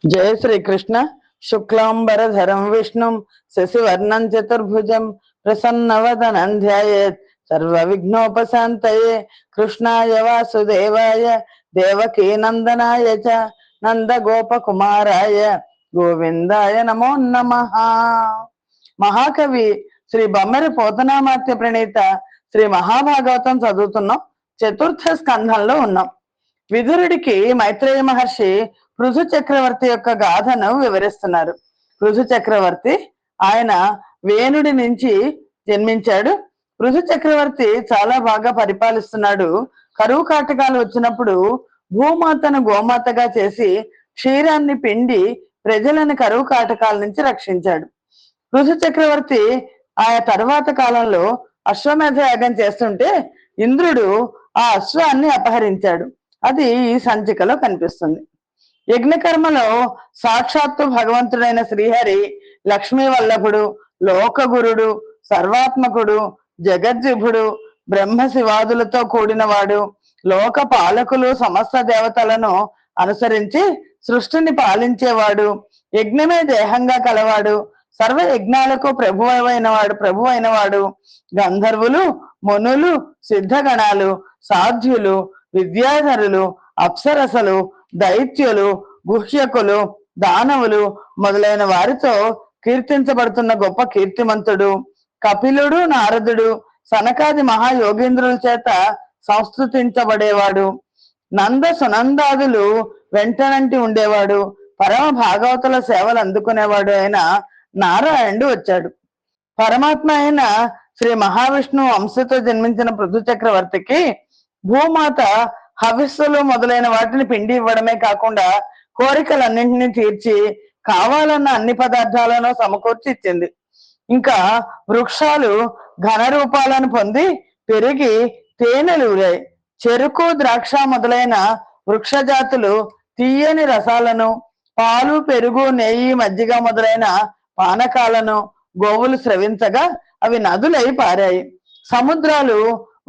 जय श्री कृष्ण। शुक्लांबरधरं विष्णुं शशिवर्णं चतुर्भुजं प्रसन्नवदनं ध्यायेत् सर्वविघ्नोपशान्तये। कृष्णाय वासुदेवाय देवकी नंदनाय च नंदगोपकुमाराय गोविंदाय नमो नमः। మహాకవి శ్రీ బొమ్మరి పోతనామాత్య ప్రణీత శ్రీ మహాభాగవతం చదువుతున్నాం. చతుర్థ స్కంధంలో ఉన్నాం. విదురుడికి మైత్రేయ మహర్షి పృథు చక్రవర్తి యొక్క గాథను వివరిస్తున్నారు. పృథు చక్రవర్తి ఆయన వేణుడి నుంచి జన్మించాడు. పృథు చక్రవర్తి చాలా బాగా పరిపాలిస్తున్నాడు. కరువు కాటకాలు వచ్చినప్పుడు భూమాతను గోమాతగా చేసి క్షీరాన్ని పిండి ప్రజలను కరువు కాటకాల నుంచి రక్షించాడు. పృథు చక్రవర్తి ఆ తర్వాత కాలంలో అశ్వమేధ యాగం చేస్తుంటే ఇంద్రుడు ఆ అశ్వాన్ని అపహరించాడు. అది ఈ సంచికలో కనిపిస్తుంది. యజ్ఞకర్మలో సాక్షాత్తు భగవంతుడైన శ్రీహరి లక్ష్మీ వల్లభుడు, లోకగురుడు, సర్వాత్మకుడు, జగద్విభుడు, బ్రహ్మ శివాదులతో కూడినవాడు, లోక పాలకులు సమస్త దేవతలను అనుసరించి సృష్టిని పాలించేవాడు, యజ్ఞమే దేహంగా కలవాడు, సర్వ యజ్ఞాలకు ప్రభువైన వాడు, గంధర్వులు, మునులు, సిద్ధగణాలు, సాధ్యులు, విద్యాధరులు, అప్సరసలు, దైత్యులు, గుహ్యకులు, దానవులు మొదలైన వారితో కీర్తించబడుతున్న గొప్ప కీర్తిమంతుడు, కపిలుడు, నారదుడు, సనకాది మహాయోగేంద్రుల చేత సంస్కృతించబడేవాడు, నంద సునందాదులు వెంటనంటి ఉండేవాడు, పరమ భాగవతుల సేవలు అందుకునేవాడు అయిన నారాయణుడు వచ్చాడు. పరమాత్మ అయిన శ్రీ మహావిష్ణువు అంశతో జన్మించిన పృథు చక్రవర్తికి భూమాత హవిస్సులు మొదలైన వాటిని పిండి ఇవ్వడమే కాకుండా కోరికలన్నింటినీ తీర్చి కావాలన్న అన్ని పదార్థాలను సమకూర్చి ఇచ్చింది. ఇంకా వృక్షాలు ఘన రూపాలను పొంది పెరిగి తేనెలు ఊరాయి. చెరుకు, ద్రాక్ష మొదలైన వృక్ష జాతులు తీయని రసాలను, పాలు, పెరుగు, నెయ్యి, మజ్జిగ మొదలైన పానకాలను గోవులు స్రవించగా అవి నదులై పారాయి. సముద్రాలు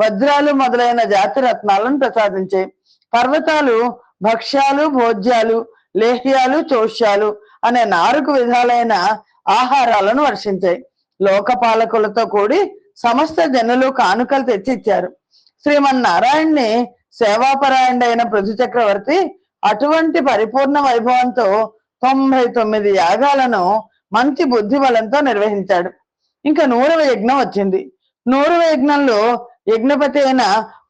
వజ్రాలు మొదలైన జాతి రత్నాలను ప్రసాదించాయి. పర్వతాలు భక్ష్యాలు, భోజ్యాలు, లేహ్యాలు, చోష్యాలు అనే 4 విధాలైన ఆహారాలను వర్షించాయి. లోకపాలకులతో కూడి సమస్త జనులు కానుకలు తెచ్చి ఇచ్చారు. శ్రీమన్నారాయణ్ణి సేవాపరాయణుడైన పృథు చక్రవర్తి అటువంటి పరిపూర్ణ వైభవంతో 99 యాగాలను మంచి బుద్ధి బలంతో నిర్వహించాడు. ఇంకా 100వ యజ్ఞం వచ్చింది. 100వ యజ్ఞంలో యజ్ఞపతి అయిన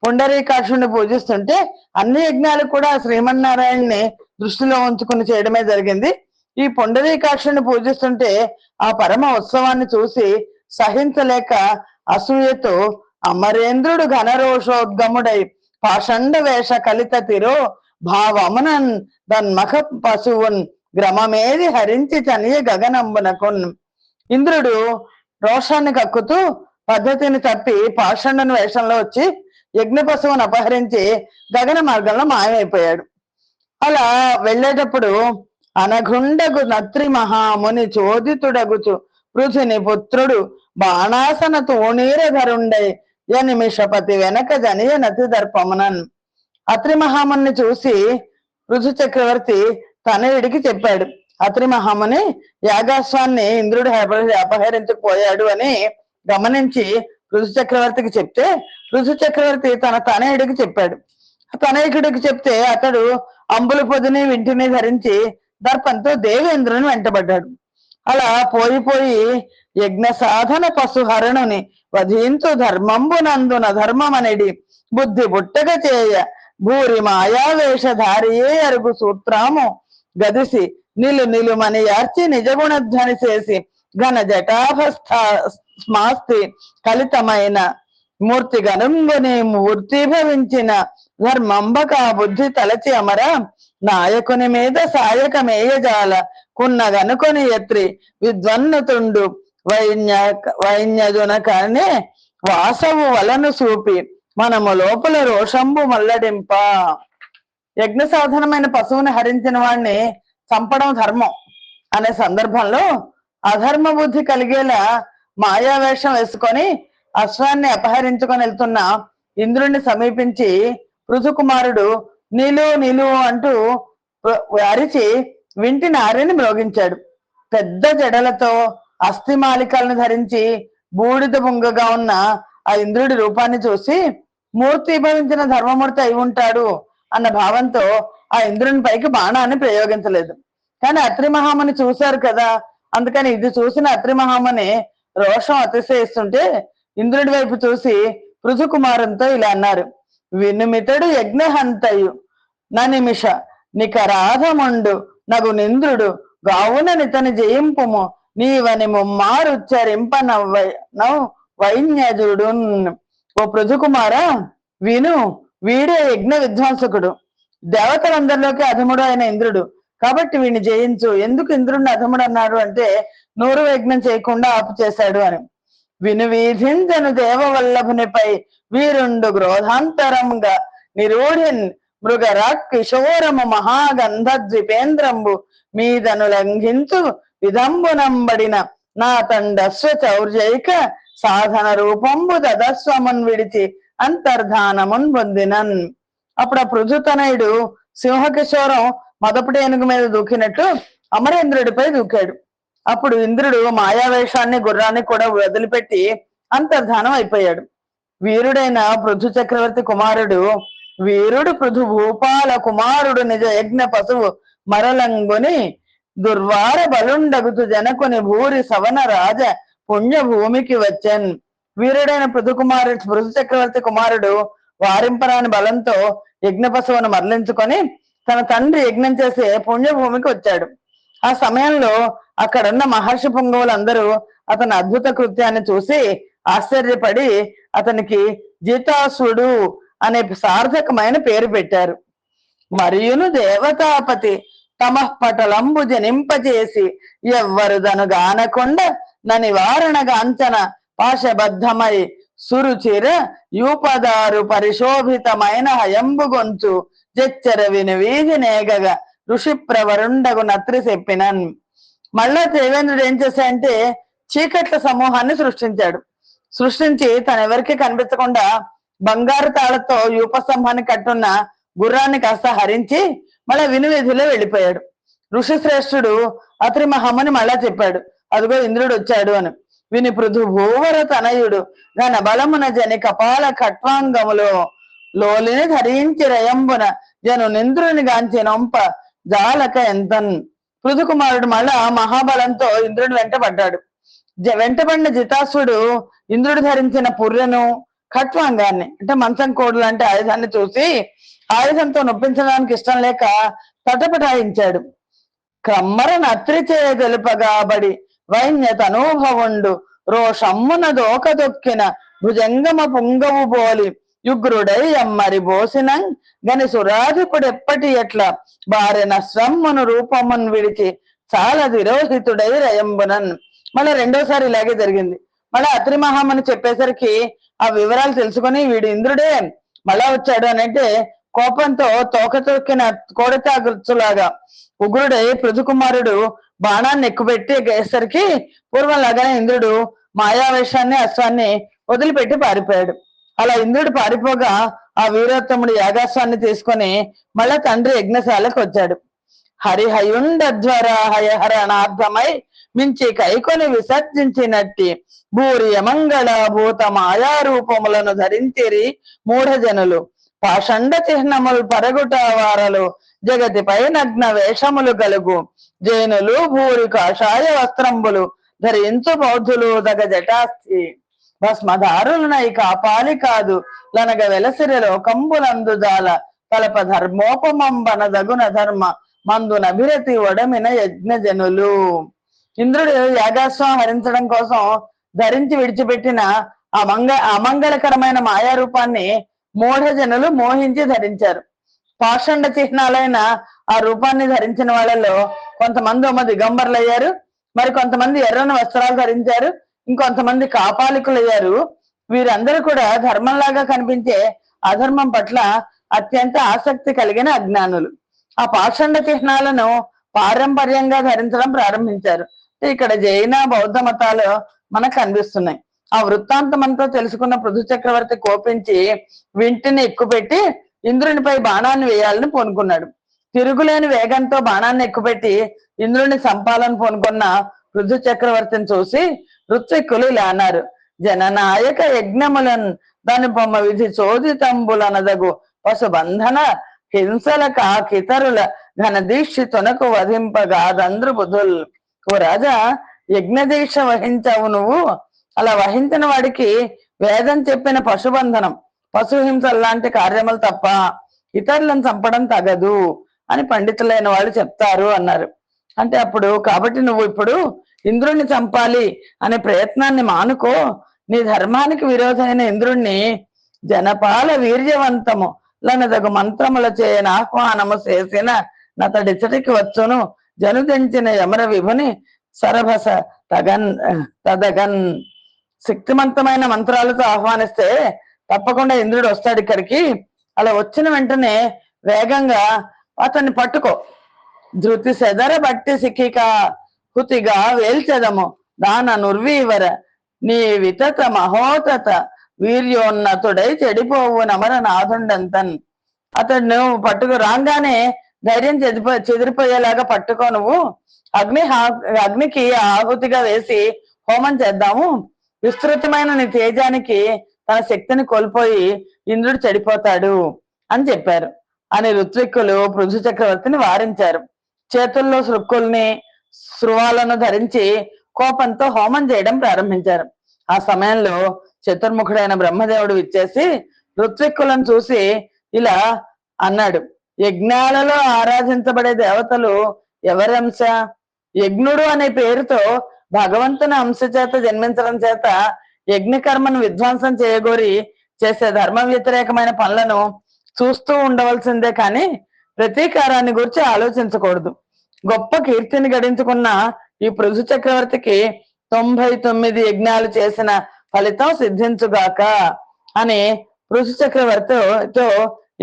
పుండరీకాక్షుడిని పూజిస్తుంటే అన్ని యజ్ఞాలు కూడా శ్రీమన్నారాయణని దృష్టిలో ఉంచుకుని చేయడమే జరిగింది. ఈ పుండరీకాక్షుడిని పూజిస్తుంటే ఆ పరమ ఉత్సవాన్ని చూసి సహించలేక అసూయతో అమరేంద్రుడు ఘనరోషోద్గముడై పాషండ వేష కలిత తిరో భావమునన్ దన్మఖ పశువున్ గ్రమమేది హరించి చనియ గగనంబునకున్. ఇంద్రుడు రోషాన్ని కక్కుతూ పద్ధతిని తప్పి పాషండను వేషంలో వచ్చి యజ్ఞ పశువును అపహరించి గగన మార్గంలో మాయమైపోయాడు. అలా వెళ్ళేటప్పుడు అనగుండగు నత్రి మహాముని చోదితుడగుచు పృథుని పుత్రుడు బాణాసన తోణీరధరుండై యనిమిషపతి వెనక జనియ నతి దర్పమునన్. అత్రి మహాముని చూసి పృథు చక్రవర్తి తనయుడికి చెప్పాడు. అత్రి మహాముని యాగాశ్వాన్ని ఇంద్రుడు అపహరించకపోయాడు అని గమనించి పృథు చక్రవర్తికి చెప్తే పృథు చక్రవర్తి తన తనయుడికి చెప్పాడు. తనయుడికి చెప్తే అతడు అంబుల పొదిని వింటిని ధరించి దర్పంతో దేవేంద్రుని వెంటబడ్డాడు. అలా పోయి యజ్ఞ సాధన పశుహరణుని వధింతు ధర్మంబునందున ధర్మమనడి బుద్ధి పుట్టక చేయ భూరి మాయావేషధారియే అరుగు సూత్రాము గదిసి నిలుమని యార్చి నిజగుణధ్వని చేసి ఘన జటాభస్మాస్తి కలితమైన మూర్తి గనుంగుని మూర్తిభవించిన ధర్మంబక బుద్ధి తలచి అమర నాయకుని మీద సాయకమేయజాల కున్నగనుకొని ఎత్రి విద్వన్నుతుండు వైన్యజునకనే వాసవు వలను చూపి మనము లోపల రోషంబు మల్లడింప. యజ్ఞ సాధనమైన పశువుని హరించిన వాడిని చంపడం ధర్మం అనే సందర్భంలో అధర్మ బుద్ధి కలిగేలా మాయావేషం వేసుకొని అశ్వాన్ని అపహరించుకొని వెళ్తున్న ఇంద్రుణ్ణి సమీపించి పృథు కుమారుడు నిలు అంటూ అరిచి వింటి నారిని మ్రోగించాడు. పెద్ద జడలతో అస్థిమాలికలను ధరించి బూడిద బొంగగా ఉన్న ఆ ఇంద్రుడి రూపాన్ని చూసి మూర్తిభవించిన ధర్మమూర్తి అయి ఉంటాడు అన్న భావంతో ఆ ఇంద్రుని పైకి బాణాన్ని ప్రయోగించలేదు. కానీ అత్రి మహాముని చూశారు కదా, అందుకని ఇది చూసిన అత్రి మహాముని రోషం అతిశయిస్తుంటే ఇంద్రుడి వైపు చూసి పృథుకుమారంతో ఇలా అన్నారు: వినుమితడు యజ్ఞహంతయు ననిమిష నికరాధముండు నగు నింద్రుడు గావున నితని జయింపుము నీవని ముమ్మారుచ్చరింపనవ్వ వైన్యజుడు. ఓ పృథుకుమార, విను, వీడే యజ్ఞ విధ్వంసకుడు, దేవతలందరిలోకి అధముడు అయిన ఇంద్రుడు. కాబట్టి వీడిని జయించు. ఎందుకు ఇంద్రుడిని అధముడు అన్నాడు అంటే నూరు యజ్ఞం చేయకుండా ఆపు చేశాడు అని. విను వీధించను దేవవల్లభునిపై వీరుండు క్రోధాంతరంగా నిరూఢిన్ మృగరాట్ కిశోరము మహాగంధ ద్విపేంద్రంబు మీదను లంఘించు విధంబునంబడిన నా తండస్వ చౌర్యైక సాధన రూపంబు తదస్వమున్ విడిచి అంతర్ధానమున్ పొందినన్. అప్పుడు ఆ పృథుతనయుడు సింహకిశోరం మొదటి ఏనుగు మీద దూకినట్టు అమరేంద్రుడిపై దూకాడు. అప్పుడు ఇంద్రుడు మాయావేషాన్ని గుర్రాన్ని కూడా వదిలిపెట్టి అంతర్ధానం అయిపోయాడు. వీరుడైన పృథు చక్రవర్తి కుమారుడు వీరుడు పృథు భూపాల కుమారుడు నిజ యజ్ఞ పశువు మరలంగుని దుర్వార బలుండగుతు జనకుని భూరి సవన రాజ పుణ్య భూమికి వచ్చన్. వీరుడైన పృథు చక్రవర్తి కుమారుడు వారింపరాని బలంతో యజ్ఞ పశువును మరలించుకొని తన తండ్రి యజ్ఞం చేసే పుణ్యభూమికి వచ్చాడు. ఆ సమయంలో అక్కడున్న మహర్షి పుంగవులందరూ అతని అద్భుత కృత్యాన్ని చూసి ఆశ్చర్యపడి అతనికి జితాసుడు అనే సార్థకమైన పేరు పెట్టారు. మరియును దేవతాపతి తమఃపటలంబు జనింపజేసి ఎవ్వరు దనుగానకొండ నివారణగాంచన పాశబద్ధమై సురుచిర యూపదారు పరిశోభితమైన హయంబు గొంచు జచ్చర విని వీధి నేగగా ఋషి ప్రవరుండగు నత్రి చెప్పినన్. మళ్ళా దేవేంద్రుడు ఏం చేశాడంటే చీకట్ల సమూహాన్ని సృష్టించి తనెవరికి కనిపించకుండా బంగారు తాళతో యూపస్తంభాన్ని కట్టున్న గుర్రాన్ని కాస్త హరించి మళ్ళా వినువీధిలో వెళ్ళిపోయాడు. ఋషి శ్రేష్ఠుడు అత్రి మహాముని మళ్ళా చెప్పాడు, అదిగో ఇంద్రుడు వచ్చాడు అని. విని పృథు భూవర తనయుడు ఘన బలమున జని కపాల ఖట్వాంగములో లోలిని ధరించి రయంబున జను నింద్రుని గాంచి నొంప జాలక ఎంతన్. పృథుకుమారుడు మళ్ళా మహాబలంతో ఇంద్రుడు వెంటబడ్డాడు. వెంటబడిన జితాసుడు ఇంద్రుడు ధరించిన పుర్రెను ఖట్వాంగాన్ని అంటే మంచం కోడు లాంటి ఆయుధాన్ని చూసి ఆయుధంతో నొప్పించడానికి ఇష్టం లేక తటపటాయించాడు. క్రమ్మర నత్రి చేయ తెలుపగాబడి వైన్య తనూభవుండు రోషమ్మున దోకదొక్కిన భుజంగమ పుంగవు బోలి యుగ్రుడై అమ్మరి బోసినం గని సురాధిపుడెప్పటి ఎట్లా బారెన శ్రమ్మును రూపమున్ విడిచి చాలా విరోహితుడై రయంబునన్. మళ్ళీ రెండోసారి ఇలాగే జరిగింది. మళ్ళీ అత్రి మహాముని చెప్పేసరికి ఆ వివరాలు తెలుసుకొని వీడు ఇంద్రుడే మళ్ళా వచ్చాడు అని అంటే కోపంతో తోక తొక్కిన కోడతాగులాగా ఉగ్రుడై పృథుకుమారుడు బాణాన్ని ఎక్కుపెట్టి గేసరికి పూర్వం లాగానే ఇంద్రుడు మాయావేషాన్ని అశ్వాన్ని వదిలిపెట్టి పారిపోయాడు. అలా ఇంద్రుడు పారిపోగా ఆ వీరోత్తముడు యాగాశ్వాన్ని తీసుకొని మళ్ళా తండ్రి యజ్ఞశాలకు వచ్చాడు. హరిహయుండధ్వర హయహరణార్థమై మించి కైకొని విసర్జించినట్టి భూరి యమంగళ భూత మాయారూపములను ధరించిరి మూఢజనులు పాషండ చిహ్నములు పరగుట వారలు జగతిపై నగ్న వేషములు గలుగు జైనులు భూరి కాషాయ వస్త్రంబులు ధరించు బౌద్ధులు దగ జటాస్థి భస్మధారులనై కాపాలి కాదు లనగ వెలసిరి లోకంబులందు జాల కలప ధర్మోపమంబన దగున ధర్మ మందునభిరతి ఒడమిన యజ్ఞజనులు. ఇంద్రుడు యాగాశ్వం హరించడం కోసం ధరించి విడిచిపెట్టిన అమంగళకరమైన మాయారూపాన్ని మూఢజనులు మోహించి ధరించారు. పాషండ చిహ్నాలైన ఆ రూపాన్ని ధరించిన వాళ్ళలో కొంతమంది దిగంబర్లు అయ్యారు, మరి కొంతమంది ఎర్రని వస్త్రాలు ధరించారు, ఇంకొంతమంది కాపాలికులు అయ్యారు. వీరందరూ కూడా ధర్మంలాగా కనిపించే అధర్మం పట్ల అత్యంత ఆసక్తి కలిగిన అజ్ఞానులు. ఆ పాషండ చిహ్నాలను పారంపర్యంగా ధరించడం ప్రారంభించారు. ఇక్కడ జైన బౌద్ధ మతాలు మనకు కనిపిస్తున్నాయి. ఆ వృత్తాంతమంతా తెలుసుకున్న పృథు చక్రవర్తి కోపించి వింటిని ఎక్కుపెట్టి ఇంద్రునిపై బాణాన్ని వేయాలని పూనుకున్నాడు. తిరుగులేని వేగంతో బాణాన్ని ఎక్కుపెట్టి ఇంద్రుడిని చంపాలని పూనుకున్న పృథు చక్రవర్తిని చూసి ఋత్విక్కులు ఇలా అన్నారు: జననాయక యజ్ఞములన్ దాని బొమ్మ విధి చోదితంబులనదగు పశుబంధన హింసలక కితరుల ఘనదీక్షి తొనకు వధింపగాదంద్రు బుధుల్. ఓ రాజా, యజ్ఞదీక్ష వహించావు నువ్వు. అలా వహించిన వాడికి వేదం చెప్పిన పశుబంధనం, పశుహింస లాంటి కార్యములు తప్ప ఇతరులను చంపడం తగదు అని పండితులైన వాళ్ళు చెప్తారు అన్నారు. అంటే అప్పుడు కాబట్టి నువ్వు ఇప్పుడు ఇంద్రుణ్ణి చంపాలి అనే ప్రయత్నాన్ని మానుకో. నీ ధర్మానికి విరోధమైన ఇంద్రుణ్ణి జనపాల వీర్యవంతము లనదగు మంత్రముల చేయన ఆహ్వానము చేసిన నతడిచటికి వచ్చును జనుదెంచిన యమర విభుని సరభస తదగన్. శక్తివంతమైన మంత్రాలతో ఆహ్వానిస్తే తప్పకుండా ఇంద్రుడు వస్తాడు ఇక్కడికి. అలా వచ్చిన వెంటనే వేగంగా అతన్ని పట్టుకో. ధృతి సెదర బట్టి సిక్కిక హుతిగా వేల్చెదము దాన నుర్వీవర నీ వితత మహోతత వీర్యోన్నతుడై చెడిపోవు నమర నాథుండంతన్. అతడు పట్టుకు రాగానే ధైర్యం చెదిరిపోయేలాగా పట్టుకో. నువ్వు అగ్నికి ఆహుతిగా వేసి హోమం చేద్దాము. విస్తృతమైన నీ తేజానికి తన శక్తిని కోల్పోయి ఇంద్రుడు చెడిపోతాడు అని చెప్పారు అని ఋత్విక్కులు పృథు చక్రవర్తిని వారించారు. చేతుల్లో శృక్కుల్ని శృవాలను ధరించి కోపంతో హోమం చేయడం ప్రారంభించారు. ఆ సమయంలో చతుర్ముఖుడైన బ్రహ్మదేవుడు విచ్చేసి ఋత్విక్కులను చూసి ఇలా అన్నాడు: యజ్ఞాలలో ఆరాధించబడే దేవతలు ఎవరంశ? యజ్ఞుడు అనే పేరుతో భగవంతుని అంశ చేత జన్మించడం చేత యజ్ఞకర్మను విధ్వంసం చేయగోరి చేసే ధర్మ వ్యతిరేకమైన పనులను చూస్తూ ఉండవలసిందే కానీ ప్రతీకారాన్ని గురించి ఆలోచించకూడదు. గొప్ప కీర్తిని గడించుకున్న ఈ పృథు చక్రవర్తికి 99 యజ్ఞాలు చేసిన ఫలితం సిద్ధించుగాక అని పృథు చక్రవర్తితో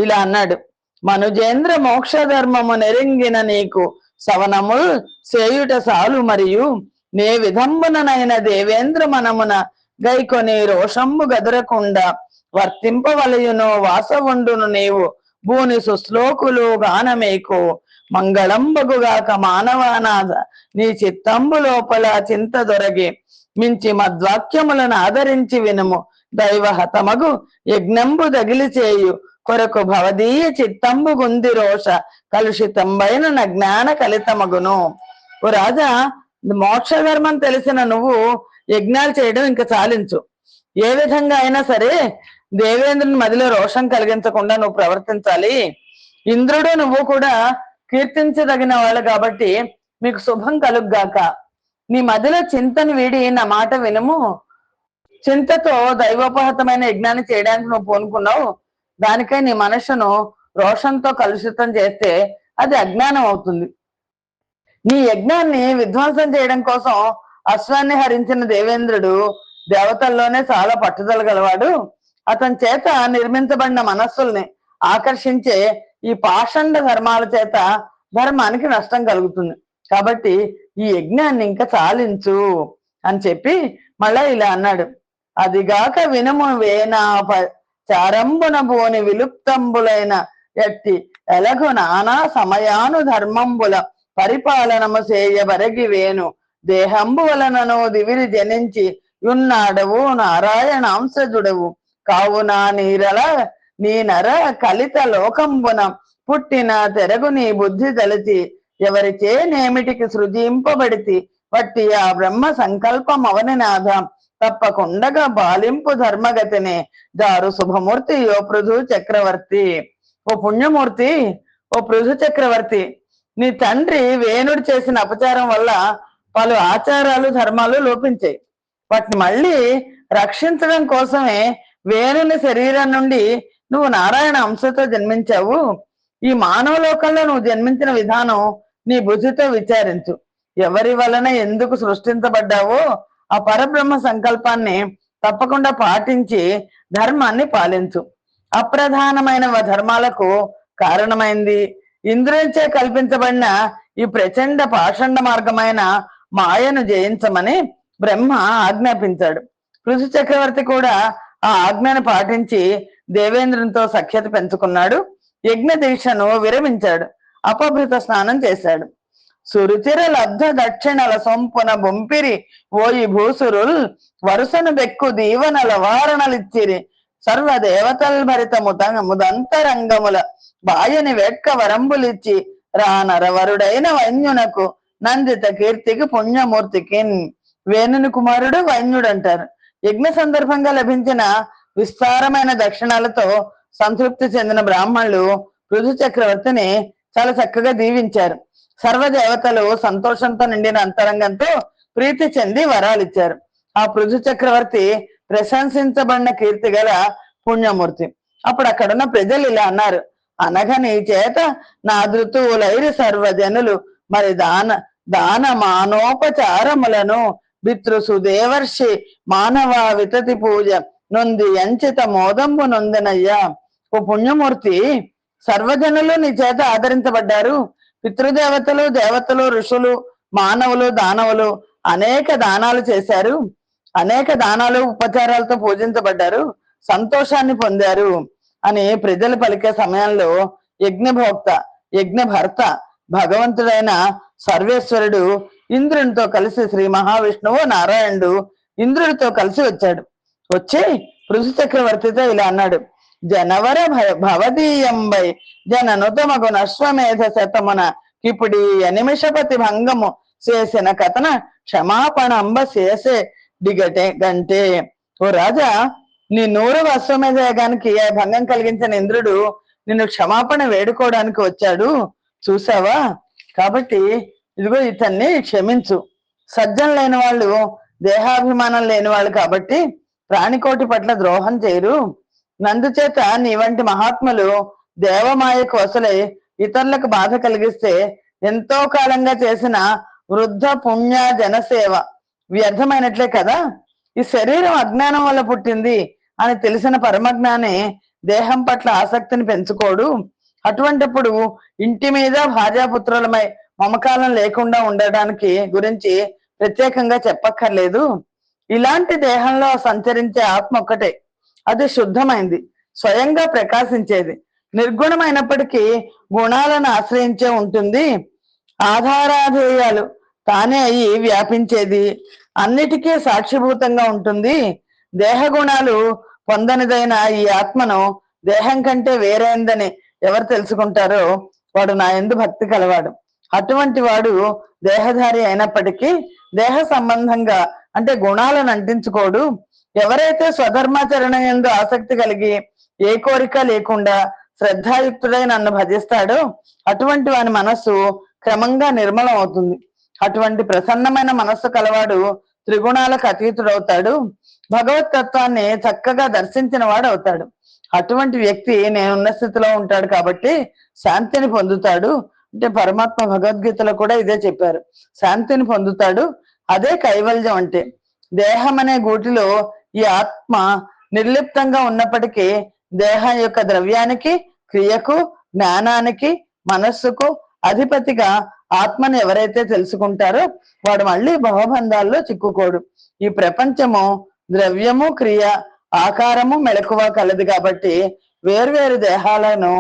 ఇలా అన్నాడు: మనుజేంద్ర మోక్ష ధర్మము నెరింగిన నీకు సవనముల్ సేయుట సాలు మరియు నే విధంబుననైన దేవేంద్ర మనమున గైకొని రోషంబు గదరకుండా వర్తింపవలయును వాసవుండును నీవు భూని సుశ్లోకులు గానమేకు మంగళంబగుగాక మానవానాథ నీ చిత్తంబు లోపల చింత దొరగి మించి మద్వాక్యములను ఆదరించి వినుము దైవహతమగు యజ్ఞంబు దగిలి చేయు కొరకు భవదీయ చిత్తంబు గుంది రోష కలుషితంబైన నా జ్ఞాన కలితమగును. ఓ రాజా, మోక్ష ధర్మం తెలిసిన నువ్వు యజ్ఞాలు చేయడం ఇంకా చాలించు. ఏ విధంగా అయినా సరే దేవేంద్రుని మదిలో రోషం కలిగించకుండా నువ్వు ప్రవర్తించాలి. ఇంద్రుడు నువ్వు కూడా కీర్తించదగిన వాళ్ళు కాబట్టి మీకు శుభం కలుగ్గాక. నీ మదిలో చింతని వీడి నా మాట వినుము. చింతతో దైవోపహతమైన యజ్ఞాన్ని చేయడానికి నువ్వు పూనుకున్నావు. దానికై నీ మనస్సును రోషంతో కలుషితం చేస్తే అది అజ్ఞానం అవుతుంది. నీ యజ్ఞాన్ని విధ్వంసం చేయడం కోసం అశ్వాన్ని హరించిన దేవేంద్రుడు దేవతల్లోనే చాలా పట్టుదల గలవాడు. అతని చేత నిర్మించబడిన మనస్సుల్ని ఆకర్షించే ఈ పాషండ ధర్మాల చేత ధర్మానికి నష్టం కలుగుతుంది. కాబట్టి ఈ యజ్ఞాన్ని ఇంకా చాలించు అని చెప్పి మళ్ళా ఇలా అన్నాడు: అదిగాక వినుము వేనాప చారంబున భూని విలుప్తంబులైన ఎట్టి ఎలగు నానా సమయాను ధర్మంబుల పరిపాలనము చేయబరగి వేణు దేహంబు వలనను దివిరి జనించి యున్నాడవు నారాయణాంశజుడవు కావున నీ నర కలిత లోకంబున పుట్టిన తెరగు నీ బుద్ధి తలచి ఎవరిచే నేమిటికి సృజింపబడితి వట్టి ఆ బ్రహ్మ సంకల్పం అవని నాథ తప్పకుండగా బాలింపు ధర్మగతినే దారు శుభమూర్తి ఓ పృథు చక్రవర్తి. ఓ పుణ్యమూర్తి, ఓ పృథు చక్రవర్తి, నీ తండ్రి వేణుడు చేసిన అపచారం వల్ల పలు ఆచారాలు ధర్మాలు లోపించాయి. వాటిని మళ్ళీ రక్షించడం కోసమే వేణుని శరీరం నుండి నువ్వు నారాయణ అంశతో జన్మించావు. ఈ మానవ లోకంలో నువ్వు జన్మించిన విధానం నీ బుద్ధితో విచారించు. ఎవరి వలన ఎందుకు సృష్టించబడ్డావో ఆ పరబ్రహ్మ సంకల్పాన్ని తప్పకుండా పాటించి ధర్మాన్ని పాలించు. అప్రధానమైన ధర్మాలకు కారణమైంది ఇంద్రునిచే కల్పించబడిన ఈ ప్రచండ పాషండ మార్గమైన మాయను జయించమని బ్రహ్మ ఆజ్ఞాపించాడు. పృథు చక్రవర్తి కూడా ఆ ఆజ్ఞను పాటించి దేవేంద్రునితో సఖ్యత పెంచుకున్నాడు. యజ్ఞ దీక్షను విరమించాడు. అపభృత స్నానం చేశాడు. సురుచిర లబ్ధ దక్షిణల సొంపున బొంపిరి ఓయి భూసురుల్ వరుసను బెక్కు దీవనల వారణలిచ్చిరి సర్వ దేవతల్ భరిత ముదంతరంగముల బాయని వెట్క వరంబులిచ్చి రానరవరుడైన వైన్యునకు నందిత కీర్తికి పుణ్యమూర్తికి. వేణుని కుమారుడు వైన్యుడు అంటారు. యజ్ఞ సందర్భంగా లభించిన విస్తారమైన దక్షిణాలతో సంతృప్తి చెందిన బ్రాహ్మణులు పృథు చక్రవర్తిని చాలా చక్కగా దీవించారు. సర్వదేవతలు సంతోషంతో నిండిన అంతరంగంతో ప్రీతి చెంది వరాలిచ్చారు. ఆ పృథు చక్రవర్తి ప్రశంసించబడిన కీర్తి గల పుణ్యమూర్తి. అప్పుడు అక్కడున్న ప్రజలు ఇలా అన్నారు, అనగా నీ చేత నా ధృతువులైరి సర్వజనులు మరి దాన మానోపచారములను పితృసుదేవర్షి మానవ వితతి పూజ నొంది ఎంచిత మోదంబు నొందనయ్యా. ఓ పుణ్యమూర్తి, సర్వజనులు నీ చేత ఆదరించబడ్డారు. పితృదేవతలు, దేవతలు, ఋషులు, మానవులు, దానవులు అనేక దానాలు చేశారు. అనేక దానాలు ఉపచారాలతో పూజించబడ్డారు, సంతోషాన్ని పొందారు అని ప్రజలు పలికే సమయంలో యజ్ఞభోక్త, యజ్ఞభర్త భగవంతుడైన సర్వేశ్వరుడు ఇంద్రునితో కలిసి శ్రీ మహావిష్ణువు నారాయణుడు ఇంద్రుడితో కలిసి వచ్చాడు. వచ్చి పృథు చక్రవర్తితో ఇలా అన్నాడు, జనవర భవదీయంబై జననుతమగు నశ్వమేధ శతమున ఇప్పుడు నిమిషపతి భంగము చేసిన కథన క్షమాపణంబ చేసే డిగటే గంటే. ఓ రాజా, నీ 100వ అశ్వమేధ యాగానికి భంగం కలిగించిన ఇంద్రుడు నిన్ను క్షమాపణ వేడుకోవడానికి వచ్చాడు, చూసావా? కాబట్టి ఇదిగో ఇతన్ని క్షమించు. సజ్జం లేని వాళ్ళు, దేహాభిమానం లేని వాళ్ళు కాబట్టి ప్రాణికోటి పట్ల ద్రోహం చేయరు. నందుచేత నీ వంటి మహాత్ములు దేవమాయకు వసలై ఇతరులకు బాధ కలిగిస్తే ఎంతో కాలంగా చేసిన వృద్ధ పుణ్య జనసేవ వ్యర్థమైనట్లే కదా. ఈ శరీరం అజ్ఞానం వల్ల పుట్టింది అని తెలిసిన పరమజ్ఞాని దేహం పట్ల ఆసక్తిని పెంచుకోడు. అటువంటిప్పుడు ఇంటి మీద భార్యాపుత్రులమై మమకాలం లేకుండా ఉండడానికి గురించి ప్రత్యేకంగా చెప్పక్కర్లేదు. ఇలాంటి దేహంలో సంచరించే ఆత్మ ఒక్కటే, అది శుద్ధమైంది, స్వయంగా ప్రకాశించేది, నిర్గుణమైనప్పటికీ గుణాలను ఆశ్రయించే ఉంటుంది. ఆధారాధేయాలు తానే అయి వ్యాపించేది, అన్నిటికీ సాక్షిభూతంగా ఉంటుంది. దేహ గుణాలు పొందనిదైన ఈ ఆత్మను దేహం కంటే వేరైందని ఎవరు తెలుసుకుంటారో వాడు నా యందు భక్తి కలవాడు. అటువంటి వాడు దేహధారి అయినప్పటికీ దేహ సంబంధంగా అంటే గుణాలను అంటించుకోడు. ఎవరైతే స్వధర్మాచరణ యందు ఆసక్తి కలిగి ఏ కోరిక లేకుండా శ్రద్ధాయుక్తుడై నన్ను భజిస్తాడో అటువంటి వాని మనస్సు క్రమంగా నిర్మలం అవుతుంది. అటువంటి ప్రసన్నమైన మనస్సు కలవాడు త్రిగుణాలకు అతీతుడవుతాడు, భగవతత్వాన్ని చక్కగా దర్శించిన వాడు అవుతాడు. అటువంటి వ్యక్తి నేనున్న స్థితిలో ఉంటాడు కాబట్టి శాంతిని పొందుతాడు. అంటే పరమాత్మ భగవద్గీతలో కూడా ఇదే చెప్పారు, శాంతిని పొందుతాడు. అదే కైవల్యం అంటే. దేహం అనే గూటిలో ఈ ఆత్మ నిర్లిప్తంగా ఉన్నప్పటికీ దేహం యొక్క ద్రవ్యానికి, క్రియకు, జ్ఞానానికి, మనస్సుకు అధిపతిగా ఆత్మను ఎవరైతే తెలుసుకుంటారో వాడు మళ్ళీ భవబంధాల్లో చిక్కుకోడు. ఈ ప్రపంచము ద్రవ్యము, క్రియ, ఆకారము, మెలకువ కలదు కాబట్టి వేర్వేరు దేహాలను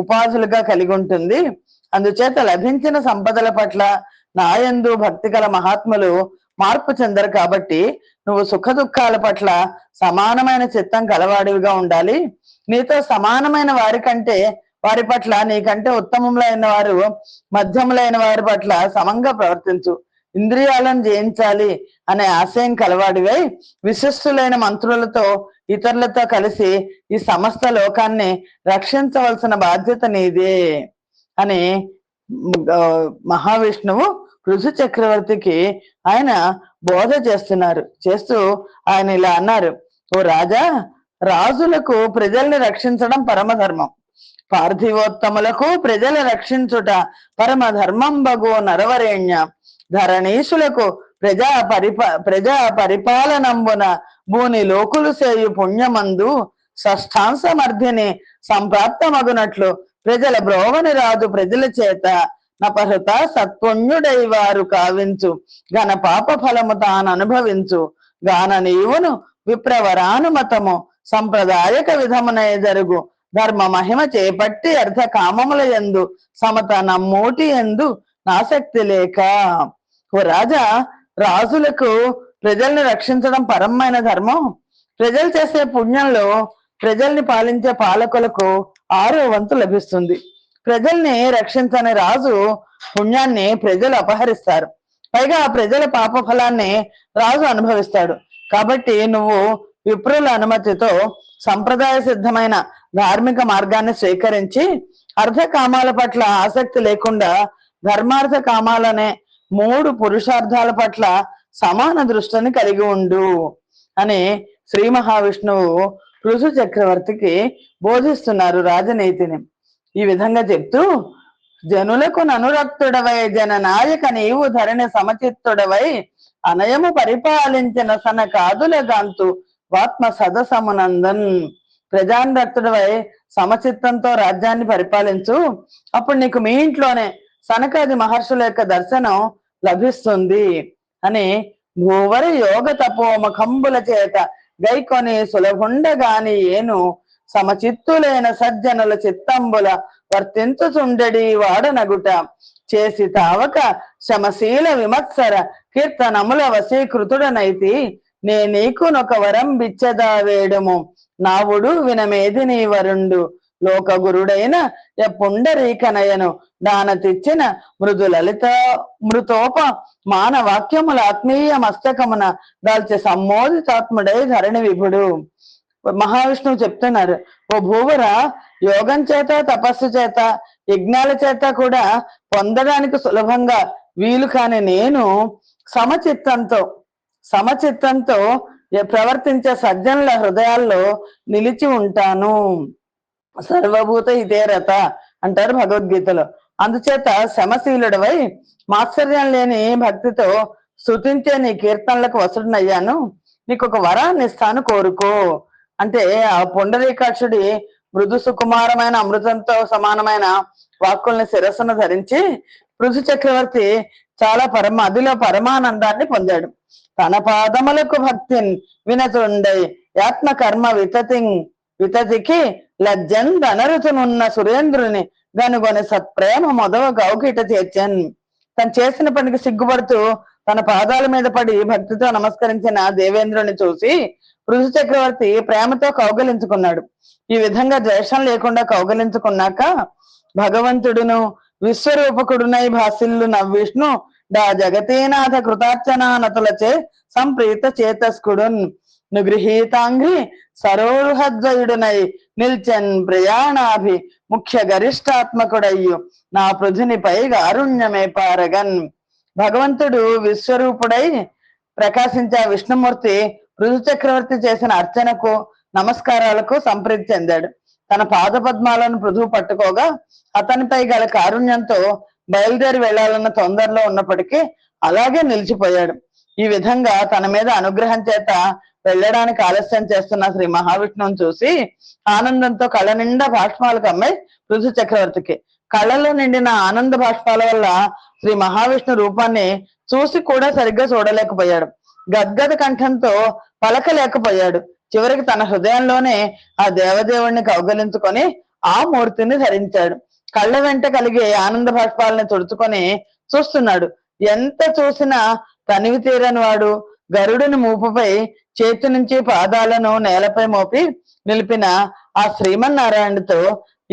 ఉపాధులుగా కలిగి ఉంటుంది. అందుచేత లభించిన సంపదల పట్ల నాయందు భక్తి గల మహాత్ములు మార్పు చెందరు. కాబట్టి నువ్వు సుఖ దుఃఖాల పట్ల సమానమైన చిత్తం కలవాడివిగా ఉండాలి. నీతో సమానమైన వారి కంటే, వారి పట్ల నీకంటే ఉత్తమములైన వారు, మధ్యములైన వారి పట్ల సమంగా ప్రవర్తించు. ఇంద్రియాలను జయించాలి అనే ఆశయం కలవాడివై విశిష్టులైన మంత్రులతో ఇతరులతో కలిసి ఈ సమస్త లోకాన్ని రక్షించవలసిన బాధ్యత నీదే అని మహావిష్ణువు పృథు చక్రవర్తికి ఆయన బోధ చేస్తూ ఆయన ఇలా అన్నారు, ఓ రాజా, రాజులకు ప్రజల్ని రక్షించడం పరమధర్మం, పార్థివోత్తములకు ప్రజల రక్షించుట పరమధర్మం బగు నరవరేణ్య, ధరణీసులకు ప్రజా పరిపాలనంబున భూని లోకులు సేయు పుణ్యమందు షష్ఠాంశమర్ధిని సంప్రాప్తమగునట్లు ప్రజల బ్రోవని రాదు ప్రజల చేత నపహృత సత్పుణ్యుడై వారు కావించు ఘన పాప ఫలము తాను అనుభవించు గాన నీవును విప్రవరానుమతము సంప్రదాయక విధమునై జరుగు ధర్మ మహిమ చేపట్టి అర్థ కామముల యందు సమత నమ్మోటి యందు నాశక్తి లేక. ఓ రాజా, రాజులకు ప్రజల్ని రక్షించడం పరమైన ధర్మం. ప్రజలు చేసే పుణ్యంలో ప్రజల్ని పాలించే పాలకులకు 6వ వంతు లభిస్తుంది. ప్రజల్ని రక్షించని రాజు పుణ్యాన్ని ప్రజలు అపహరిస్తారు. పైగా ఆ ప్రజల పాప ఫలాన్ని రాజు అనుభవిస్తాడు. కాబట్టి నువ్వు విప్రుల అనుమతితో సంప్రదాయ సిద్ధమైన ధార్మిక మార్గాన్ని స్వీకరించి అర్థ కామాల పట్ల ఆసక్తి లేకుండా ధర్మార్థ కామాలనే 3 పురుషార్థాల పట్ల సమాన దృష్టిని కలిగి ఉండు అని శ్రీ మహావిష్ణువు పృథు చక్రవర్తికి బోధిస్తున్నారు రాజనీతిని. ఈ విధంగా చెప్తూ, జనులకు ననురక్తుడవై జననాయక నీవు ధరణి సమచిత్తుడవై అనయము పరిపాలించిన సనకాదుల గాంతు వాత్మ సదసమునందన్. ప్రజానురక్తుడవై సమచిత్తంతో రాజ్యాన్ని పరిపాలించు, అప్పుడు నీకు మీ ఇంట్లోనే సనకాది మహర్షుల యొక్క దర్శనం లభిస్తుంది అని భూవరి యోగ తపోముఖంబుల చేత గైకొని సులభుండగాని ఏను సమచిత్తులైన సజ్జనుల చిత్తంబుల వర్తించుచుండెడి వాడనగుట చేసి తావక శమశీల విమత్సర కీర్తనముల వశీకృతుడనైతి నే నీకునొక వరం బిచ్చదా వేడుము నావుడు వినమేది నీ వరుండు లోక గురుడైన పుండరీకనయను దాన తెచ్చిన మృదు లలిత మృతోప మానవాక్యముల ఆత్మీయ మస్తకమున దాల్చి సమ్మోదితాత్ముడై ధరణి విభుడు. మహావిష్ణువు చెప్తున్నారు, ఓ భూవర, యోగం చేత తపస్సు చేత యజ్ఞాల చేత కూడా పొందడానికి సులభంగా వీలు కాని నేను సమచిత్తంతో ప్రవర్తించే సజ్జనుల హృదయాల్లో నిలిచి ఉంటాను. సర్వభూత ఇదే రత అంటారు భగవద్గీతలో. అందుచేత శమశీలుడవై మాత్సర్యం లేని భక్తితో స్తుతించే నీ కీర్తనలకు వసుడినయ్యాను. నీకు ఒక వరాన్ని ఇస్తాను, కోరుకో అంటే ఆ పుండరీకాక్షుడి మృదు సుకుమారమైన అమృతంతో సమానమైన వాక్కుల్ని శిరస్సును ధరించి పృథు చక్రవర్తి చాలా అదిలో పరమానందాన్ని పొందాడు. తన పాదములకు భక్తిన్ వినతుండై ఆత్మ కర్మ వితతికి లజ్జందనరుతునున్న సురేంద్రుని గనుగొని సత్ప్రేమ మొదవ గౌకిట చేర్చన్. తను చేసిన పనికి సిగ్గుపడుతూ తన పాదాల మీద పడి భక్తితో నమస్కరించిన దేవేంద్రుని చూసి పృథు చక్రవర్తి ప్రేమతో కౌగలించుకున్నాడు. ఈ విధంగా ద్వేషం లేకుండా కౌగలించుకున్నాక భగవంతుడును విశ్వరూపకుడునై భాసిల్లు నవ్విష్ణు డా జగతీనాథ కృతార్చనానతులచే సంప్రీత చేతస్కుడున్ నుగృహీతాంగ్రి సరోరుహద్వయుడునై నిల్చన్ ప్రయాణాభి ముఖ్య గరిష్టాత్మకుడయ్యు నా పృథునిపై కారుణ్యమే పారగన్. భగవంతుడు విశ్వరూపుడై ప్రకాశించే విష్ణుమూర్తి పృథు చక్రవర్తి చేసిన అర్చనకు నమస్కారాలకు సంప్రీతి చెందాడు. తన పాద పద్మాలను పృథువు పట్టుకోగా అతనిపై గల కారుణ్యంతో బయలుదేరి వెళ్లాలన్న తొందరలో ఉన్నప్పటికీ అలాగే నిలిచిపోయాడు. ఈ విధంగా తన మీద అనుగ్రహం చేత వెళ్ళడానికి ఆలస్యం చేస్తున్న శ్రీ మహావిష్ణువుని చూసి ఆనందంతో కళ్ళ నిండా బాష్పాలు కమ్మాయి పృథు చక్రవర్తికి. కళ్ళలో నిండిన ఆనంద బాష్పాల వల్ల శ్రీ మహావిష్ణు రూపాన్ని చూసి కూడా సరిగ్గా చూడలేకపోయాడు. గద్గద కంఠంతో పలకలేకపోయాడు. చివరికి తన హృదయంలోనే ఆ దేవదేవుణ్ణి కౌగలించుకొని ఆ మూర్తిని ధరించాడు. కళ్ళ వెంట కలిగే ఆనంద బాష్పాలని తుడుచుకొని చూస్తున్నాడు. ఎంత చూసినా తనివి తీరని వాడు గరుడుని మూపుపై చేతి నుంచి పాదాలను నేలపై మోపి నిలిపిన ఆ శ్రీమన్నారాయణుడితో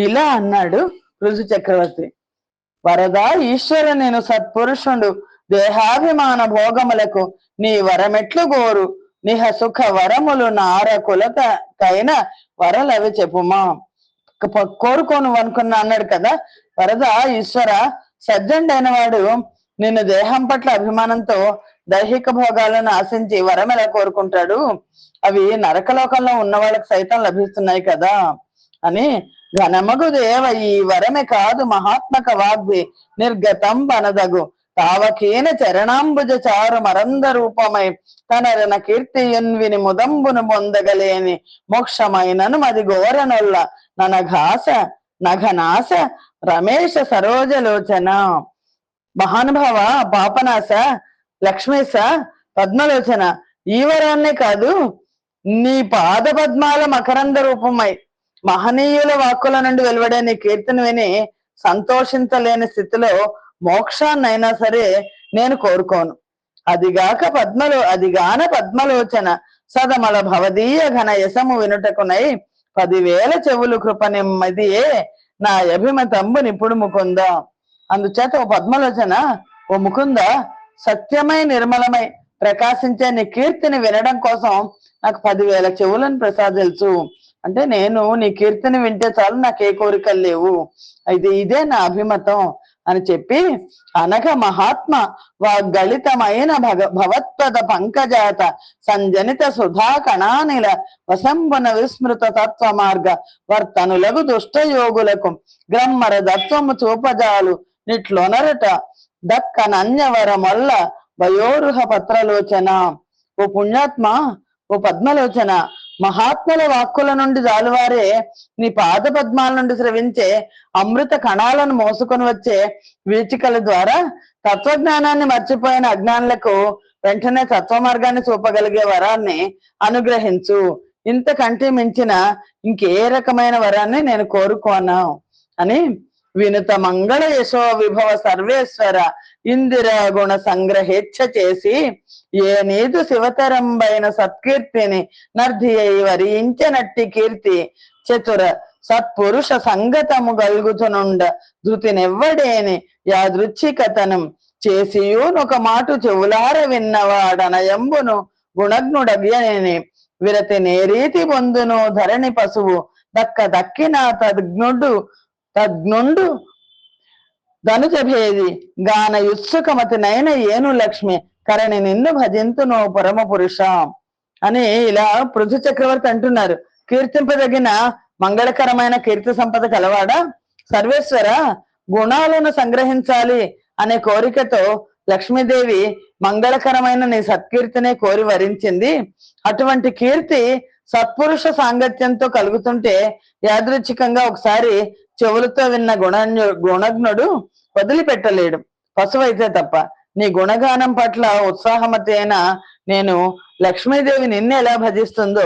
ఇలా అన్నాడు పృథు చక్రవర్తి, వరదా ఈశ్వర, నేను సత్పురుషుడు దేహాభిమాన భోగములకు నీ వరమెట్లు గోరు నిహ సుఖ వరములు నారకులకైన వరలవి చెప్పుమా. కోరుకోను అనుకున్నా అన్నాడు కదా. వరద ఈశ్వర, సజ్జనుడైన వాడు నిన్ను దేహం పట్ల అభిమానంతో దైహిక భోగాలను ఆశించి వరం ఎలా కోరుకుంటాడు? అవి నరకలోకంలో ఉన్న వాళ్ళకి సైతం లభిస్తున్నాయి కదా అని. ఘనమగు దేవ, ఈ వరమే కాదు మహాత్మక వాగ్వి నిర్గతం వనదగు తావకీన చరణాంబుజ చారు మరంద రూపమై తనరన కీర్తియున్విని ముదంబును పొందగలేని మోక్షమైనను మది ఘోరనొల్ల నఘనాశ రమేశ సరోజలోచన. మహానుభావ, పాపనాశ, లక్ష్మీశ, పద్మలోచన, ఈ వరాన్నే కాదు నీ పాద పద్మాల మకరంద రూపమై మహనీయుల వాక్కుల నుండి వెలువడే నీ కీర్తిని విని సంతోషించలేని స్థితిలో మోక్షాన్నైనా సరే నేను కోరుకోను. అదిగాన పద్మలోచన సదమల భవదీయ ఘన యశము వినుటకునై 10,000 చెవులు కృప నెమ్మదియే నా అభిమతంబు నిపుడు ముకుంద. అందుచేత ఓ పద్మలోచన, ఓ ముకుంద, సత్యమై నిర్మలమై ప్రకాశించే నీ కీర్తిని వినడం కోసం నాకు 10,000 చెవులను ప్రసాదించు. అంటే నేను నీ కీర్తిని వింటే చాలు, నాకు ఏ కోరికలు లేవు, ఇదే నా అభిమతం అని చెప్పి అనఘ మహాత్మ వాగ్గళితమైన భవత్పద పంకజాత సంజనిత సుధా కణానిల వసంబన విస్మృత తత్వ మార్గ వర్తనులకు దుష్టయోగులకు గ్రమ్మర దత్వము చూపజాలు నిట్లొనరట దక్క నన్యవర మొల్ల వయోరుహ పత్రలోచన. ఓ పుణ్యాత్మ, ఓ పద్మలోచన, మహాత్ముల వాక్కుల నుండి జాలువారే నీ పాద పద్మాల నుండి స్రవించే అమృత కణాలను మోసుకొని వచ్చే వీచికల ద్వారా తత్వజ్ఞానాన్ని మర్చిపోయిన అజ్ఞానులకు వెంటనే తత్వ మార్గాన్ని చూపగలిగే వరాన్ని అనుగ్రహించు. ఇంతకంటే మించిన ఇంకే రకమైన వరాన్ని నేను కోరుకోను అని వినుత మంగళ యశో విభవ సర్వేశ్వర ఇందిర గుణ సంగ్రహేచ్ఛ చేసి ఏ నీదు శివతరంబైన సత్కీర్తిని నర్ధి అయి వరించనట్టి కీర్తి చతుర సత్పురుష సంగతము గల్గుతునుండ ధృతినెవ్వడేని యాదృచ్ఛికతనం చేసియునొక మాటు చెవులార విన్నవాడనయంబును గుణజ్ఞుడగ్యనేని విరతి నేరీతి పొందును ధరణి పశువు దక్కిన తద్నుండు ధనుజభేది గాన యుత్సుకమతి నైన ఏను లక్ష్మి కరణి నిన్ను భజింతును పరమ పురుష అని ఇలా పృథు చక్రవర్తి అంటున్నారు. కీర్తింపదగిన మంగళకరమైన కీర్తి సంపద కలవాడా, సర్వేశ్వర, గుణాలను సంగ్రహించాలి అనే కోరికతో లక్ష్మీదేవి మంగళకరమైన నీ సత్కీర్తినే కోరి వరించింది. అటువంటి కీర్తి సత్పురుష సాంగత్యంతో కలుగుతుంటే యాదృచ్ఛికంగా ఒకసారి చెవులతో విన్న గుణజ్ఞుడు వదిలిపెట్టలేడు, పశువైతే తప్ప. నీ గుణగానం పట్ల ఉత్సాహమతి అయిన నేను లక్ష్మీదేవి నిన్ను ఎలా భజిస్తుందో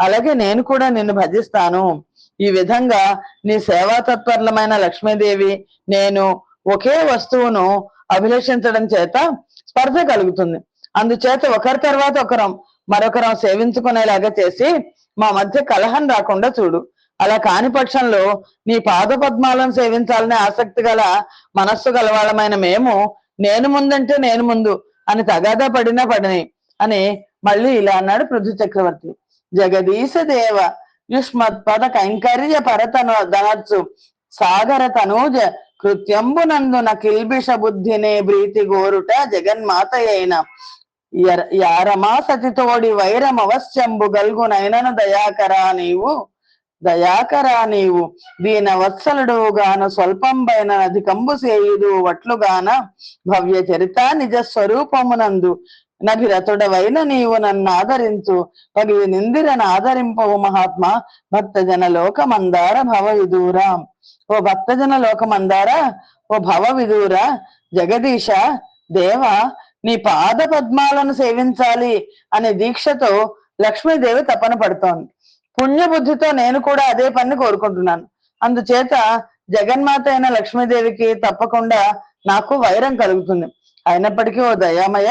అలాగే నేను కూడా నిన్ను భజిస్తాను. ఈ విధంగా నీ సేవాతత్పరమైన లక్ష్మీదేవి నేను ఒకే వస్తువును అభిలషించడం చేత స్పర్ధ కలుగుతుంది. అందుచేత ఒకరి తర్వాత మరొకరం సేవించుకునేలాగా చేసి మా మధ్య కలహం రాకుండా చూడు. అలా కాని పక్షంలో నీ పాద పద్మాలను సేవించాలనే ఆసక్తి గల మనస్సు గలవాళ్ళమైన మేము నేను ముందంటే నేను ముందు అని తగాదా పడిని అని మళ్ళీ ఇలా అన్నాడు పృథు చక్రవర్తి. జగదీశ దేవ యుష్మత్పద కైంకర్య పరతను ధనర్చు సాగర తనూజ కృత్యంబునందున కిల్బిష బుద్ధినే బ్రీతి గోరుట జగన్మాత అయిన యారమా సతితోడి వైరమవశ్యంబు గల్గునైనను దయాకరా నీవు దీన వత్సలుడు గాన స్వల్పంబైన అధికంబు సేయుదు వట్లుగాన భవ్య చరిత నిజ స్వరూపమునందు నభిరతుడవైన నీవు నన్ను ఆదరించు పగి నిందిరను ఆదరింపవు మహాత్మ భక్తజన లోకమందార భవ విదూర. ఓ భక్తజన లోకమందార, ఓ భవ విదూర, జగదీశ దేవ, నీ పాద పద్మాలను సేవించాలి అనే దీక్షతో లక్ష్మీదేవి తపన పడుతోంది. పుణ్యబుద్ధితో నేను కూడా అదే పని కోరుకుంటున్నాను. అందుచేత జగన్మాత అయిన లక్ష్మీదేవికి తప్పకుండా నాకు వైరం కలుగుతుంది. అయినప్పటికీ ఓ దయామయ,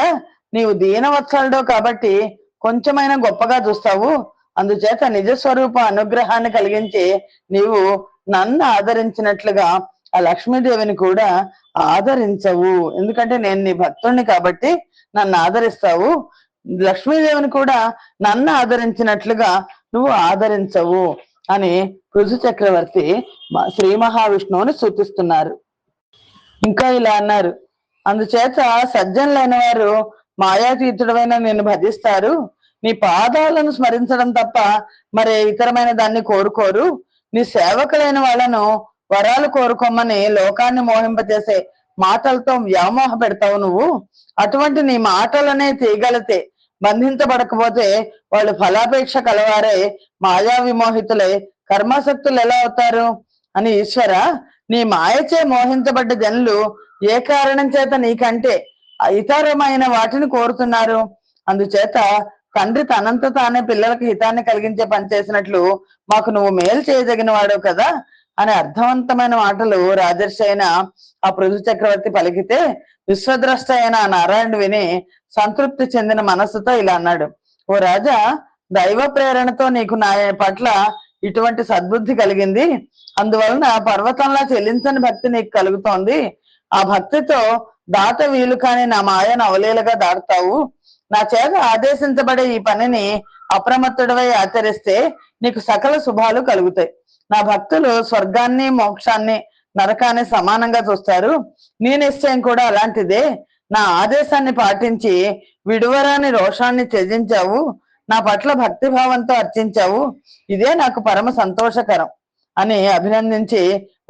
నీవు దీనవత్సలుడో కాబట్టి కొంచెమైనా గొప్పగా చూస్తావు. అందుచేత నిజస్వరూప అనుగ్రహాన్ని కలిగించి నీవు నన్ను ఆదరించినట్లుగా ఆ లక్ష్మీదేవిని కూడా ఆదరించవు. ఎందుకంటే నేను నీ భక్తుడిని కాబట్టి నన్ను ఆదరిస్తావు. లక్ష్మీదేవిని కూడా నన్ను ఆదరించినట్లుగా నువ్వు ఆదరించవు అని పృథు చక్రవర్తి శ్రీ మహావిష్ణువుని సూచిస్తున్నారు. ఇంకా ఇలా అన్నారు, అందుచేత సజ్జనులైన వారు మాయాతీతుడమైన నిన్ను భజిస్తారు. నీ పాదాలను స్మరించడం తప్ప మరి ఇతరమైన దాన్ని కోరుకోరు. నీ సేవకులైన వాళ్ళను వరాలు కోరుకోమని లోకాన్ని మోహింపచేసే మాటలతో వ్యామోహ పెడతావు నువ్వు. అటువంటి నీ మాటలనే తీగలతే బంధించబడకపోతే వాళ్ళు ఫలాపేక్ష కలవారే మాయా విమోహితులై కర్మాసక్తులు ఎలా అవుతారు అని ఈశ్వర, నీ మాయచే మోహించబడ్డ జనులు ఏ కారణం చేత నీకంటే ఇతరమైన వాటిని కోరుతున్నారు. అందుచేత తండ్రి తనంత తానే పిల్లలకు హితాన్ని కలిగించే పని చేసినట్లు మాకు నువ్వు మేలు చేయదగిన వాడవు కదా అనే అర్థవంతమైన మాటలు రాజర్షి అయిన ఆ పృథు చక్రవర్తి పలికితే విశ్వద్రష్ట అయిన ఆ నారాయణుడు విని సంతృప్తి చెందిన మనస్సుతో ఇలా అన్నాడు: ఓ రాజా, దైవ ప్రేరణతో నీకు నా పట్ల ఇటువంటి సద్బుద్ధి కలిగింది. అందువలన పర్వతంలా చెల్లించని భక్తి నీకు కలుగుతోంది. ఆ భక్తితో దాట వీలు కాని నా మాయను అవలీలగా దాటుతావు. నా చేత ఆదేశించబడే ఈ పనిని అప్రమత్తుడవై ఆచరిస్తే నీకు సకల శుభాలు కలుగుతాయి. నా భక్తులు స్వర్గాన్ని మోక్షాన్ని నరకాన్ని సమానంగా చూస్తారు. నీ నిశ్చయం కూడా అలాంటిదే. నా ఆదేశాన్ని పాటించి విడువరాని రోషాన్ని త్యజించావు. నా పట్ల భక్తిభావంతో అర్చించావు. ఇదే నాకు పరమ సంతోషకరం అని అభినందించి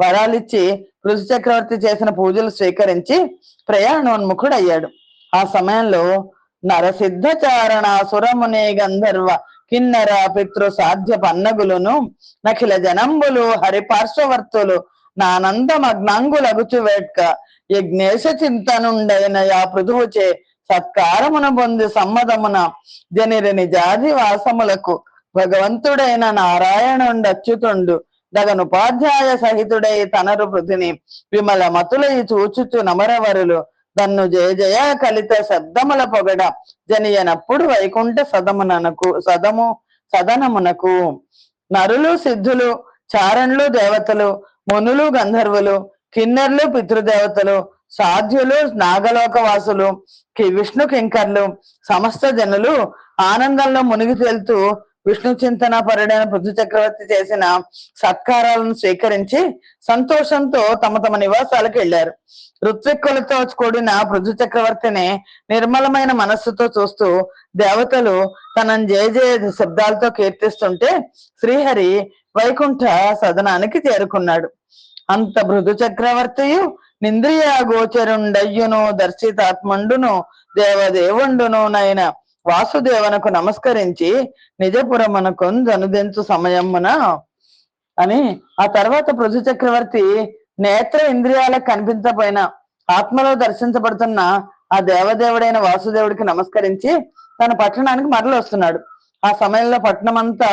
వరాలిచ్చి పృథు చక్రవర్తి చేసిన పూజలు స్వీకరించి ప్రయాణోన్ముఖుడయ్యాడు. ఆ సమయంలో నరసిద్ధ చారణ సురముని గంధర్వ కిన్నర పితృ సాధ్య పన్నగులును నఖిల జనంబులు హరిపార్శ్వవర్తులు నానందమగ్నాంగులగుచు వేట్క యజ్ఞేశ చింతనుండైన యా పృథువుచే సత్కారమున పొంది సమ్మదమున జనిరి నిజాది వాసములకు భగవంతుడైన నారాయణుండు అచ్యుతుండు దగనుపాధ్యాయ సహితుడై తనరు పృథుని విమల మతులై చూచుచు నమరవరులు దన్ను జయ జయ కలిత శబ్దముల పొగడ జనియనప్పుడు వైకుంఠ సదనమునకు నరులు సిద్ధులు చారణులు దేవతలు మునులు గంధర్వులు కిన్నెర్లు పితృదేవతలు సాధ్యులు నాగలోకవాసులు విష్ణు కింకర్లు సమస్త జనులు ఆనందంలో మునిగి తేలుతూ విష్ణు చింతన పరుడైన పృథు చక్రవర్తి చేసిన సత్కారాలను స్వీకరించి సంతోషంతో తమ తమ నివాసాలకు వెళ్లారు. ఋత్విక్కులతో కూడిన పృథు చక్రవర్తిని నిర్మలమైన మనస్సుతో చూస్తూ దేవతలు తనని జయ జయ శబ్దాలతో కీర్తిస్తుంటే శ్రీహరి వైకుంఠ సదనానికి చేరుకున్నాడు. అంత పృథు చక్రవర్తియు నింద్రియ గోచరుండయ్యును దర్శితాత్మండును దేవదేవుండును నైన వాసుదేవనకు నమస్కరించి నిజపురమునకు జనుదెంచు సమయమున అని ఆ తర్వాత పృథు చక్రవర్తి నేత్ర ఇంద్రియాలకు కనిపించపోయినా ఆత్మలో దర్శించబడుతున్న ఆ దేవదేవుడైన వాసుదేవుడికి నమస్కరించి తన పట్టణానికి మరలి వస్తున్నాడు. ఆ సమయంలో పట్టణం అంతా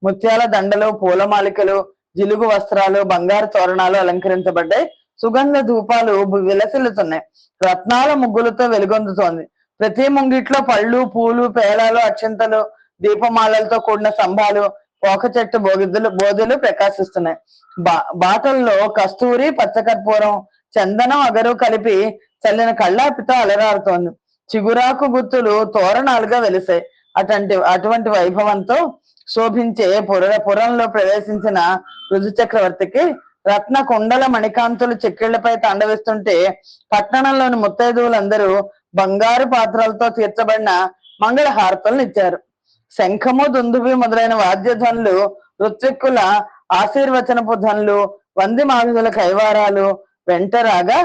ముత్యాల దండలు, పూలమాలికలు, జిలుగు వస్త్రాలు, బంగారు తోరణాలు అలంకరించబడ్డాయి. సుగంధ ధూపాలు విలసిల్లుతున్నాయి. రత్నాల ముగ్గులతో వెలుగొందుతోంది. ప్రతి ముంగిట్లో పళ్ళు, పూలు, పేలాలు, అక్షంతలు, దీపమాలలతో కూడిన స్తంభాలు, పోక చెట్టు బోధులు ప్రకాశిస్తున్నాయి. బాటల్లో కస్తూరి, పచ్చకర్పూరం, చందనం, అగరు కలిపి చల్లిన కళ్ళాపితో అలరారుతోంది. చిగురాకు గుత్తులు తోరణాలుగా వెలిసాయి. అటువంటి వైభవంతో శోభించే పురంలో ప్రవేశించిన పృథు చక్రవర్తికి రత్న కుండల మణికాంతులు చెక్కిళ్లపై తాండవిస్తుంటే పట్టణంలోని ముత్తైదువులందరూ బంగారు పాత్రలతో తీర్చబడిన మంగళ హారతులను ఇచ్చారు. శంఖము, దుందుబి మొదలైన వాద్యధ్వనులు, ఋత్విక్కుల ఆశీర్వచనపు ధ్వనులు, వంది మాగుదుల కైవారాలు వెంటరాగా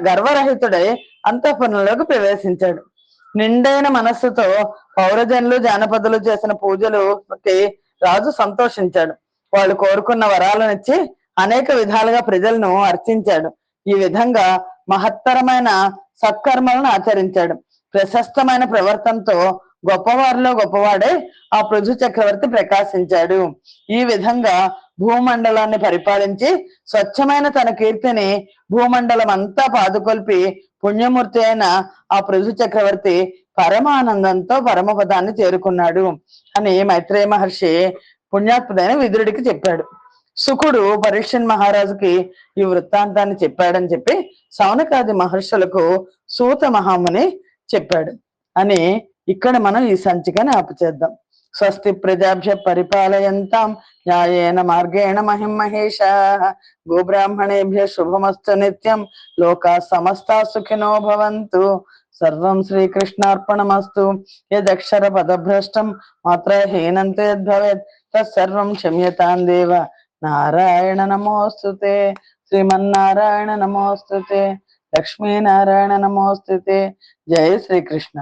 గర్వరహితుడై అంతఃపురంలోకి ప్రవేశించాడు. నిండైన మనస్సుతో పౌరజనులు, జానపదులు చేసిన పూజలుకి రాజు సంతోషించాడు. వాళ్ళు కోరుకున్న వరాలనిచ్చి అనేక విధాలుగా ప్రజలను అర్చించాడు. ఈ విధంగా మహత్తరమైన సత్కర్మలను ఆచరించాడు. ప్రశస్తమైన ప్రవర్తనతో గొప్పవారిలో గొప్పవాడే ఆ పృథు చక్రవర్తి ప్రకాశించాడు. ఈ విధంగా భూమండలాన్ని పరిపాలించి స్వచ్ఛమైన తన కీర్తిని భూమండలం అంతా పాదుకొల్పి పుణ్యమూర్తి అయిన ఆ పృథు చక్రవర్తి పరమానందంతో పరమపదాన్ని చేరుకున్నాడు అని మైత్రేయ మహర్షి పుణ్యాత్ముడైన విదురుడికి చెప్పాడు. శుకుడు పరీక్షన్ మహారాజుకి ఈ వృత్తాంతాన్ని చెప్పాడని చెప్పి శౌనకాది మహర్షులకు సూత మహాముని చెప్పాడు అని ఇక్కడ మనం ఈ సంచికని ఆపుచేద్దాం. స్వస్తి ప్రజాభ్య పరిపాలయంతాం న్యాయేన మార్గేణ మహిం మహేషా గోబ్రాహ్మణేభ్య శుభమస్తు నిత్యం లోకా సమస్తా సుఖినో భవంతు. సర్వం శ్రీకృష్ణార్పణమస్తు. యదక్షర పదభ్రష్టం మాత్ర హీనంతే యద్భవేత్ తత్సర్వం క్షమ్యతాం దేవ. నారాయణ నమోస్తుతే. శ్రీమన్నారాయణ నమోస్తుతే. లక్ష్మీనారాయణ నమోస్తుతే. జయ శ్రీకృష్ణ.